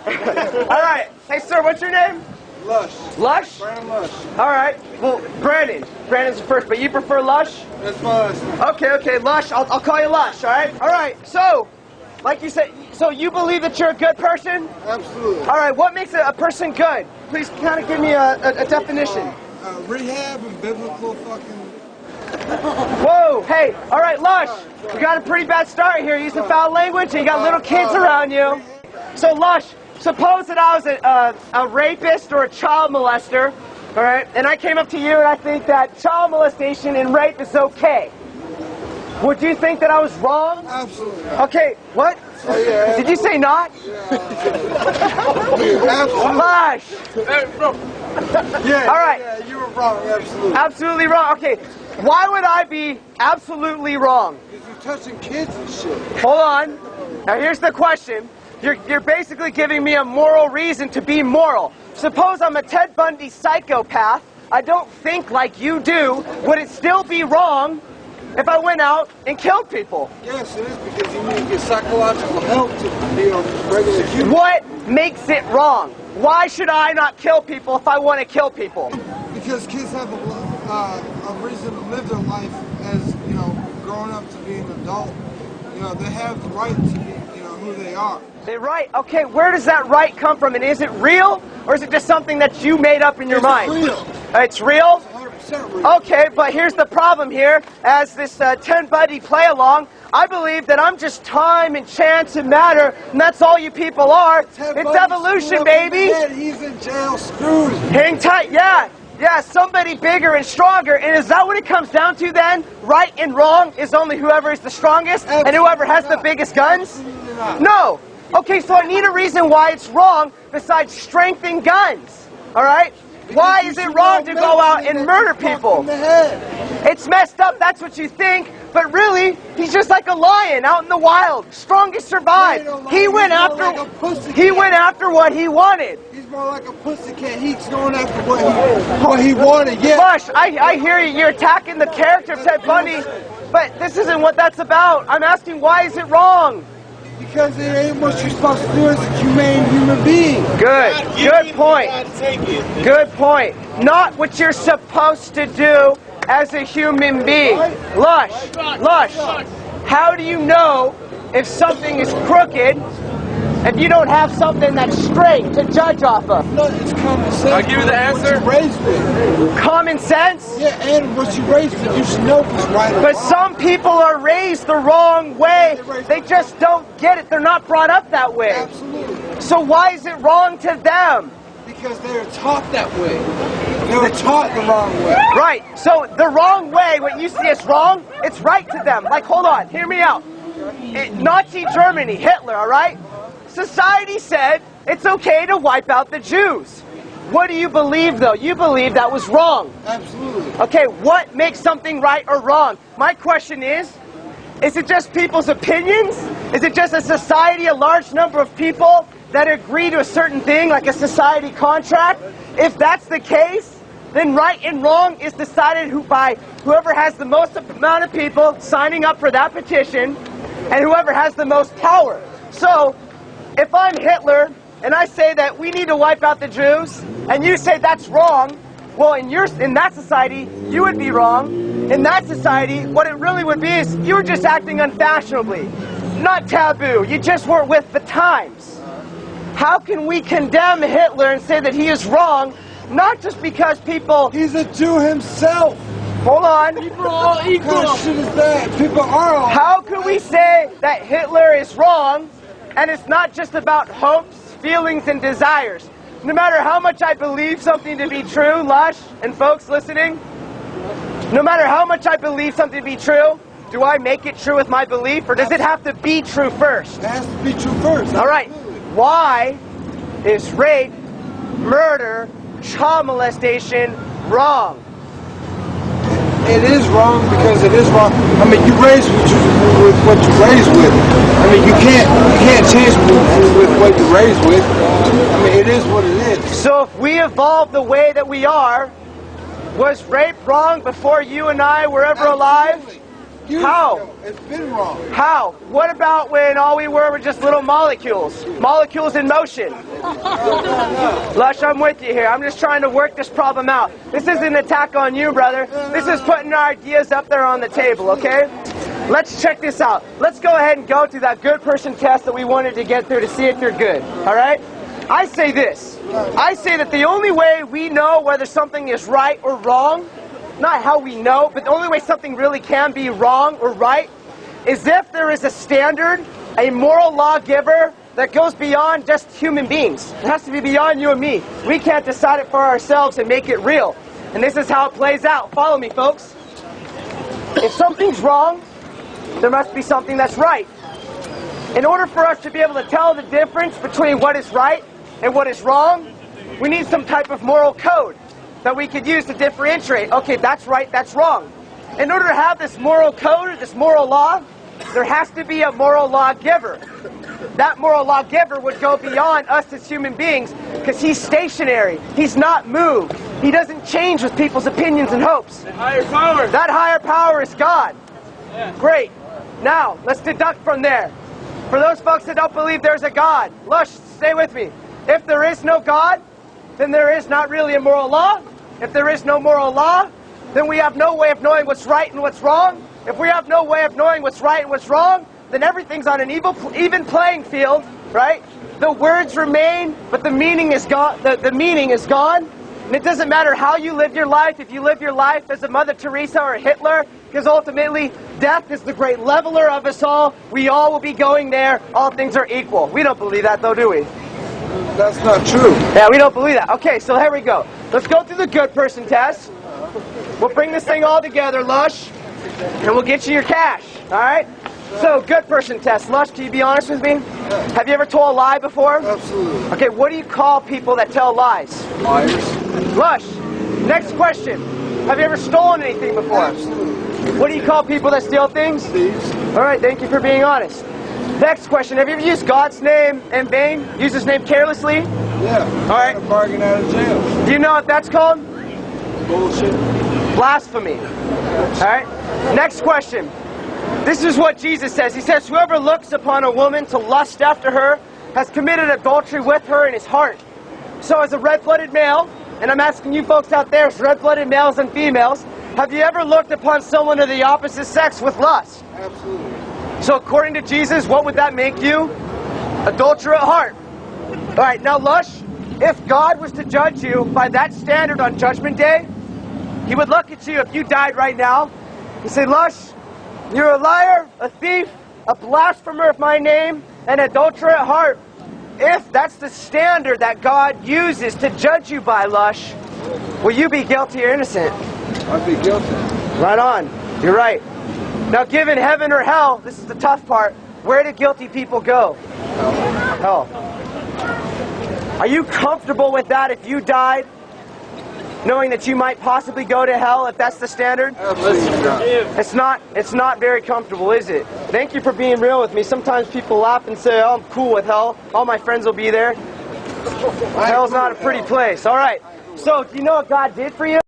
All right. Hey, sir, what's your name? Lush. Lush? Brandon Lush. All right. Well, Brandon. Brandon's the first, but you prefer Lush? That's my last name. Okay, Lush. I'll call you Lush, all right? All right. So, like you said, so you believe that you're a good person? Absolutely. All right. What makes a person good? Please kind of give me a definition. Rehab and biblical fucking... Whoa, hey, all right, Lush, we got a pretty bad start here. Using foul language, and you got little kids around you. So, Lush, suppose that I was a rapist or a child molester, all right, and I came up to you and I think that child molestation and rape is okay. Would you think that I was wrong? Absolutely. Okay, what? Oh, yeah. Did you say not? Absolutely. Lush! Hey, bro. Yeah, all right. Yeah, you were wrong, absolutely. Absolutely wrong. Okay, why would I be absolutely wrong? Because you're touching kids and shit. Hold on. Now here's the question. You're basically giving me a moral reason to be moral. Suppose I'm a Ted Bundy psychopath. I don't think like you do. Would it still be wrong if I went out and killed people? Yes, it is, because you need to get psychological help to be a regular human. What makes it wrong? Why should I not kill people if I want to kill people? Because kids have a reason to live their life as, you know, growing up to be an adult. You know, they have the right to be, you know, who they are. They're right. Okay, where does that right come from? And is it real, or is it just something that you made up in your mind? It's real. It's real? It's 100% real. Okay, but here's the problem here. As this Ted Bundy play along, I believe that I'm just time and chance and matter, and that's all you people are. It's evolution, baby. He's in jail, screwed. Hang tight, yeah. Yeah, somebody bigger and stronger. And is that what it comes down to then? Right and wrong is only whoever is the strongest and whoever has the biggest guns? No. Okay, so I need a reason why it's wrong besides strength and guns. All right? Why is it wrong to go out and murder people? It's messed up, that's what you think. But really, he's just like a lion out in the wild. Strongest survive. He went after what he wanted. He's more like a pussycat. He's going after what he wanted. Yeah. Lush, I hear you. You're attacking the character of Ted Bundy, but this isn't what that's about. I'm asking, why is it wrong? Because it ain't what you're supposed to do as a humane human being. Good point. Good point. Not what you're supposed to do as a human being. Lush, how do you know if something is crooked if you don't have something that's straight to judge off of? No, it's common sense. I'll give you the answer. What you raised with. Common sense? Yeah, and what you raised with, you should know what's right or But wrong. some people are raised the wrong way. They just don't get it. They're not brought up that way. Absolutely. So why is it wrong to them? Because they were taught that way. They were taught the wrong way. Right. So the wrong way, what you see as wrong, it's right to them. Like, hold on, hear me out. Nazi Germany, Hitler, all right? Society said it's okay to wipe out the Jews. What do you believe, though? You believe that was wrong. Absolutely. Okay, what makes something right or wrong? My question is it just people's opinions? Is it just a society, a large number of people that agree to a certain thing, like a society contract? If that's the case, then right and wrong is decided by whoever has the most amount of people signing up for that petition and whoever has the most power. So, if I'm Hitler and I say that we need to wipe out the Jews, and you say that's wrong, well, in that society, you would be wrong. In that society, what it really would be is you were just acting unfashionably, not taboo. You just weren't with the times. How can we condemn Hitler and say that he is wrong, not just because people... He's a Jew himself. Hold on. People are all equal. What shit is that? People are all... How can we say that Hitler is wrong, and it's not just about hopes, feelings, and desires? No matter how much I believe something to be true, Lush, and folks listening, no matter how much I believe something to be true, do I make it true with my belief, or does it have to be true first? It has to be true first. All right. Why is rape, murder, child molestation wrong? It is wrong because it is wrong. I mean, you raised with what you raised with. I mean, you can't change with what you raised with. I mean, it is what it is. So if we evolve the way that we are, was rape wrong before you and I were ever alive? years How? ago. It's been wrong. How? What about when all we were just little molecules? Molecules in motion. Lush, I'm with you here. I'm just trying to work this problem out. This isn't an attack on you, brother. This is putting our ideas up there on the table, okay? Let's check this out. Let's go ahead and go through that good person test that we wanted to get through to see if you're good, all right? I say this. I say that the only way we know whether something is right or wrong, not how we know, but the only way something really can be wrong or right, is if there is a standard, a moral lawgiver that goes beyond just human beings. It has to be beyond you and me. We can't decide it for ourselves and make it real. And this is how it plays out. Follow me, folks. If something's wrong, there must be something that's right. In order for us to be able to tell the difference between what is right and what is wrong, we need some type of moral code that we could use to differentiate. Okay, that's right, that's wrong. In order to have this moral code or this moral law, there has to be a moral lawgiver. That moral lawgiver would go beyond us as human beings because he's stationary. He's not moved. He doesn't change with people's opinions and hopes. That higher power. That higher power is God. Yeah. Great. Now, let's deduct from there. For those folks that don't believe there's a God, Lush, stay with me. If there is no God, then there is not really a moral law. If there is no moral law, then we have no way of knowing what's right and what's wrong. If we have no way of knowing what's right and what's wrong, then everything's on an even playing field, right? The words remain, but the meaning is gone. The meaning is gone. And it doesn't matter how you live your life, if you live your life as a Mother Teresa or a Hitler, because ultimately, death is the great leveler of us all. We all will be going there. All things are equal. We don't believe that, though, do we? That's not true. Yeah, we don't believe that. Okay, so here we go. Let's go through the good person test. We'll bring this thing all together, Lush, and we'll get you your cash, all right? So, good person test. Lush, can you be honest with me? Have you ever told a lie before? Absolutely. Okay, what do you call people that tell lies? Liars. Lush, next question. Have you ever stolen anything before? Absolutely. What do you call people that steal things? Thieves. All right, thank you for being honest. Next question. Have you ever used God's name in vain? Used his name carelessly? Yeah. All right. Got a bargain out of jail. Do you know what that's called? Bullshit. Blasphemy. All right. Next question. This is what Jesus says. He says, whoever looks upon a woman to lust after her has committed adultery with her in his heart. So as a red-blooded male, and I'm asking you folks out there, red-blooded males and females, have you ever looked upon someone of the opposite sex with lust? Absolutely. So according to Jesus, what would that make you? Adulterer at heart. All right, now Lush, if God was to judge you by that standard on Judgment Day, he would look at you if you died right now and say, Lush, you're a liar, a thief, a blasphemer of my name, and adulterer at heart. If that's the standard that God uses to judge you by, Lush, will you be guilty or innocent? I'd be guilty. Right on. You're right. Now, given heaven or hell, this is the tough part, where do guilty people go? Hell. Are you comfortable with that if you died, knowing that you might possibly go to hell if that's the standard? Absolutely not. It's not very comfortable, is it? Thank you for being real with me. Sometimes people laugh and say, oh, I'm cool with hell. All my friends will be there. Hell's not a pretty place. All right. So, do you know what God did for you?